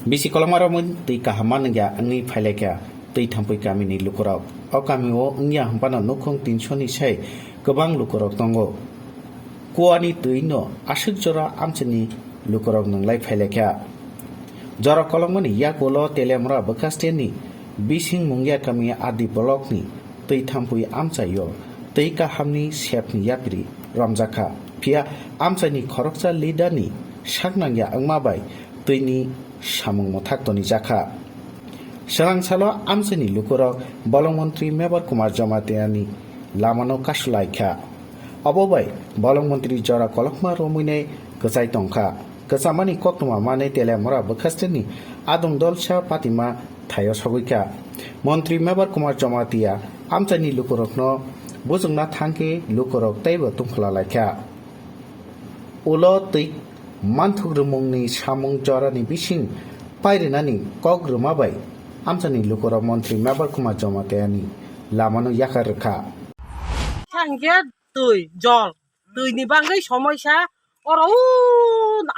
Bisi kolamaramon tei kahaman ya angni phailekya tei thampai kamini lukorok o kamio ngya hampana nokhong 300 ni sai gobang lukorok tongo kuani tei no asuk jora amchini lukorok nanglai phailekya jora kolongmani ya golo telemra bakasteni bising mungya kami adi blok ni tei thampai amchayo tei kahamni sepni yapri ramjaka pia amchani khorokcha lidani saknangya angmabai teiनि samung mothak toni jaka sarangsalo amsini lukorok bolong mantri mebar kumar jamateani lamano kasulaikha abobai bolong mantri jora kolokma romuine gachai tongkha gachamani koktuma mane telemora bakasteni adong dolcha patima thayo sogoikha mantri mebar kumar jamatia amchani lukorokno bujungna thangke lukorok taibo tungkhla laikha ulo tei manthugrumungni samung jorani bising pairinani kogrmabai amchani lukorok mantri mebar kumar jamateani lamano yakarkha thangke tui jol tuini bangai সমস্যা oro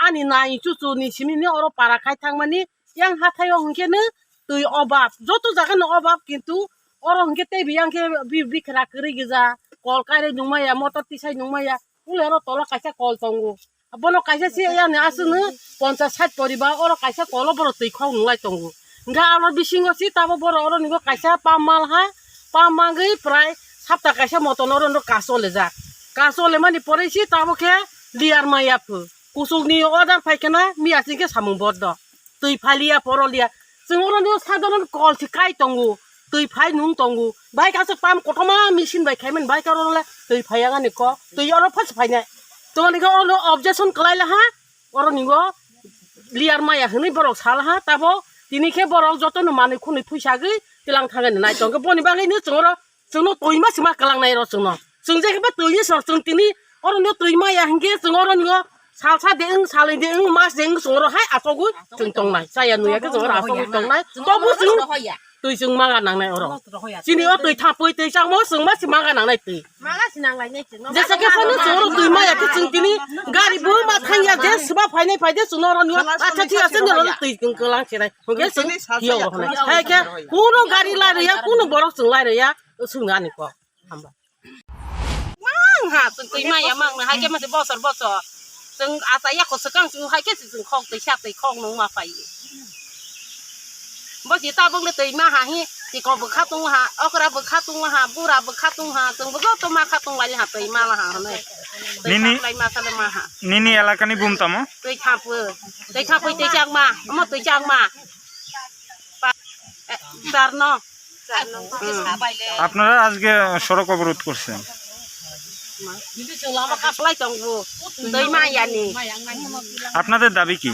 ani nai chuchu ni simini oro para khai thangmani yang hathayo hongkene tui obab joto jagano obab kintu oro hongke tei biyangke bikra kri giza kol kaire nungmaya motor tisai nungmaya ulero tola kaisa kol tongo bono kaisa si yani asunu 50-60 poriba oro kaisa kolo boro tui khau nunglai tongo nga aro bisingo si tabo boro oro nigo kaisa pamal ha pamangai prai sapta kaisa moton oro no kasole jak kasole mani pore si tabo ke liar maya pu kusugni order paikena mi asingke samung boddo tui phalia porolia singoro no sadaron kol si kai tongo tui phai nung tongo bai kaso pam kotoma machine bai khaimen bai karole tui phayanga ni ko tui oro phas phaina to ni ko oro objection kalaila ha oro nigo liar maya hini borok sala ha tabo tinike borok joto no mani khuni phuisa gei tilang thangani nai tongo boni bangai ni choro chungno toima sima kalang nai ro chungno chungje ke ba tui sor chung tini oro no toima ya hingke chungoro nigo salsa de eng salai de eng mas de eng chungro hai asogu chung tong nai saya nuya ke chungro asogu tong nai to bu chung tui chung maga nang nai oro sini o tui thapui tui sang mo chung ma sima ga nang nai tui maga sinang lai nei chung jesa ke phano chungro tui ma ya ke chung tini gari bu ma thangya de sba phainai phaide chungro nigo acha thi asen de tui chung kelang chenai hoge chung hiyo ro nai hai ke kuno gari lai re ya kuno borok chung lai re ya sunga ni ko hamba mang ha chung tui ma ya mang hai ke ma se bosor bosor chung asaya ko sekang chung hai ke chung khong tui sha tui khong nung ma phai bo chỉ ta bông tui ma ha hi chỉ có bực khát tung ha okra bực khát tung ha bura bực khát tung ha chung bực to ma khát tung lai ha tui ma la ha nei nini lai ma sala ma ha nini এলাকানি বুমতামো tui khapui tui chang ma mo tui chang ma sarno আপনারা আজকে সড়ক অবরোধ করছেন আপনাদের দাবি কি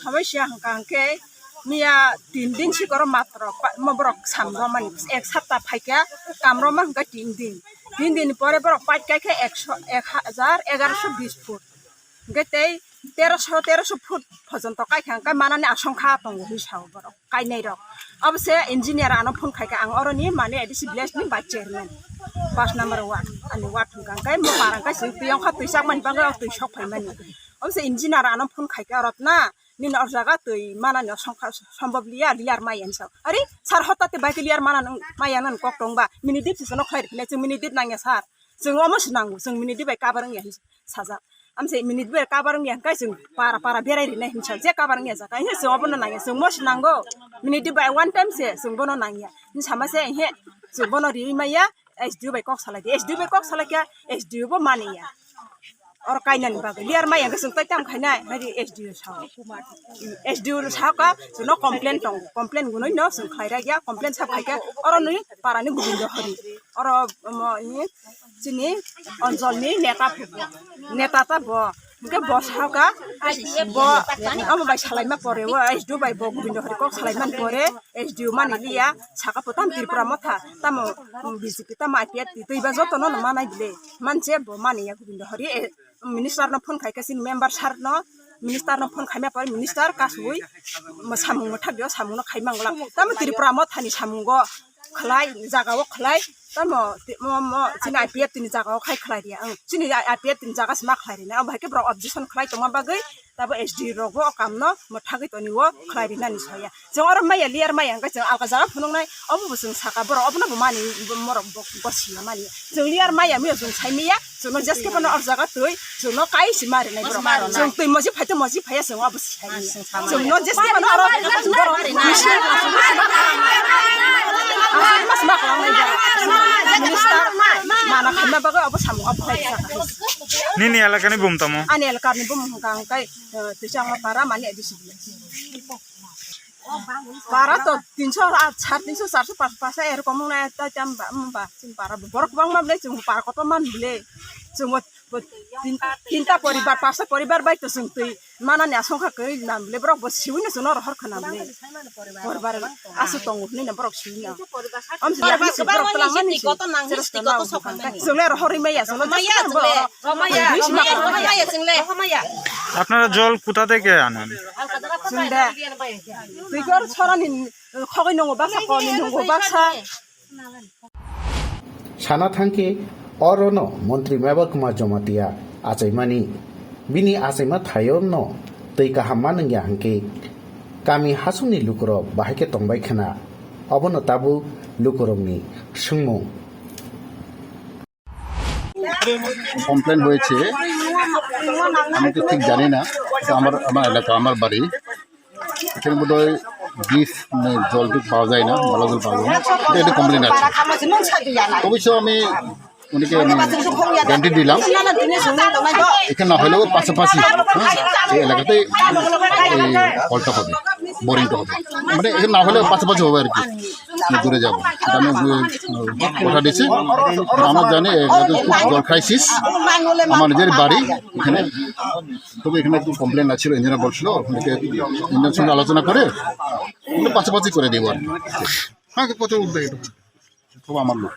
সমস্যা হাঙ্কাঙ্কে মিয়া 3 দিন সিকর মাত্র মবরক সামরো মানে এক সপ্তাহ ফাইকা কামরো মা হাঙ্কা 3 দিন পরে বরক পাইট কাইকে 1120 ফুট গেতেই 1300 ফুট পর্যন্ত কাইখাঙ্কা মানানি আশঙ্কা দङ হিসাব বরক কাইনাই রক অবশ্যই ইঞ্জিনিয়ার আনো ফোন খাইকা আং অরনি মানে এডিসি ভিলেজনি বা চেয়ারম্যান 5 নাম্বার ওয়ার্ড আনি ওয়ার্ড হাঙ্কাই মো পারাঙ্কাই সিং পিয়ং খা তুই সাকমানি বাঙ্গা তুই সক ফাইমানি অবশ্যই ইঞ্জিনিয়ার আনো ফোন খাইকা রতনা নিন অরজাগা তুই মানানি সংখ্যা সম্ভব লিয়ার মাইয়ান সাও আরে স্যার হঠাতে বাইকে লিয়ার মানান মাইয়ান কক দংবা মিনিদিপ সিসনো খাইরলে जों मिनिदिप नांगे सार जों अमस नांगौ जों मिनिदिप बाय काबारं या साजा आमसे मिनिदिप बाय काबारं या काय जों पारा बेरायरिनाय हिंसा जे काबारं या जाका हे जों अबनो नांगे जों मस नांगौ मिनिदिप बाय वन टाइम से जों बनो नांगिया नि सामासे हे जों बनो रिमाया एसडिओ बाय कक सालाय एसडिओ बाय कक सालायका एसडिओ बो मानिया और काइनान बागै लियार माया जों तैताम खायनाय हारि एसडिओ साव एसडिओ साका जों कमप्लेन दं कमप्लेन गुनै न जों खायरा गया कमप्लेन साब खायका और नै पारानि गोबिन्द हरि और जोंनि अञ्चलनि नेता ता ब के बसाका ब अब बाय सालायमा परे व एसडिओ बाय ब गोबिन्द हरि कक सालायमान परे एसडिओ मानि लिया साका पताम त्रिपुरा मथा ताम बिजेपि ता माइपिया तैबा जतन न मानाय दिले मानसे ब मानिया गोबिन्द हरि मिनिस्टार न फोन खाइकासिन मेम्बार सार न मिनिस्टार न फोन खाइमा पर मिनिस्टार कासुइ सामुंग थागियो सामुंग खाइमांगला ताम त्रिपुरा मथानि सामुंग খালাই জাগাও খালাই তার চিনি IPF তিনি জাগাও খাই খালাই দিয়া চিনি IPF তিনি জাগা সিমা খালাই দিনা ভাইকে ব্র অবজেকশন খালাই তোমা বাগৈ তারপর SD রগো কামনো মথাগৈ তনিও খালাই দিনা নিছয়া जों आरो माइया लियार माइया ओंखाय जों आलगा जागा फुनंनाय अबो जों साका बर अबनाबो मानि मर बसिया मानि जों लियार माइया मिया जों साइमिया जों जसके पन अर जागा तै जों काइसि मारिनाय बर जों तै मजि फाया जों अबो साइमिया जों न जसके पन अर बर mas mak lang minister mana kami bago abo samu abo kayak Nini alakani bumtamo. anel kami bum hanggang kay tisang para mani edi sebelah para to 300 400 pas air komong na ta jam ba sin para borok bang mable jung para koto man bile jung tinta poribar pasa poribar baik to sung tui mana ni asong khay nam bile borok bo siwini suno rohor khana bile poribar asu tongu ni na borok siwina am sila bi borok telang mani koto nang koto sokan jung le rohori meya suno maya আপনারা জল কোথা থেকে আনেন? sunde tuikor sorani khogoi nongo baksa koni nongo baksa সানা থাঙ্কে অরণ মন্ত্রী মেবা কুমার জমাতিয়া আচাইমানি বিনি আচাইমা থায়ন ন তৈ কাহামা নংয়া হাঙ্কে কামি হাসুনি লুকরক বাহাইকে তংবাই খানা অবন তাবু লুকরকনি সুংমু কমপ্লেন হয়েছে আমি তো ঠিক জানি না এটা আমার এলাকা আমার বাড়ি এখানে বোধ হয় বিষ জল টুক পাওয়া যায় না ভালো জল পাওয়া যায় না এটা কমপ্লেন আছে অবশ্য আমি উনিকে গ্যারান্টি দিলাম এখানে না হলেও পাশাপাশি এই এলাকাতে এই কলটা হবে বোরিংটা হবে মানে এখানে না হলেও পাশাপাশি হবে আর কি দূরে যাবো আমি কথা দিচ্ছি আমার জানি খুব জল ক্রাইসিস আমার নিজের বাড়ি এখানে তবে এখানে একটু কমপ্লেন আছিল ইঞ্জিনিয়ার বলছিল ইঞ্জিনিয়ার সঙ্গে আলোচনা করে পাশাপাশি করে দেবো আর কি হ্যাঁ কত উঠবে এটা খুব আমার লোক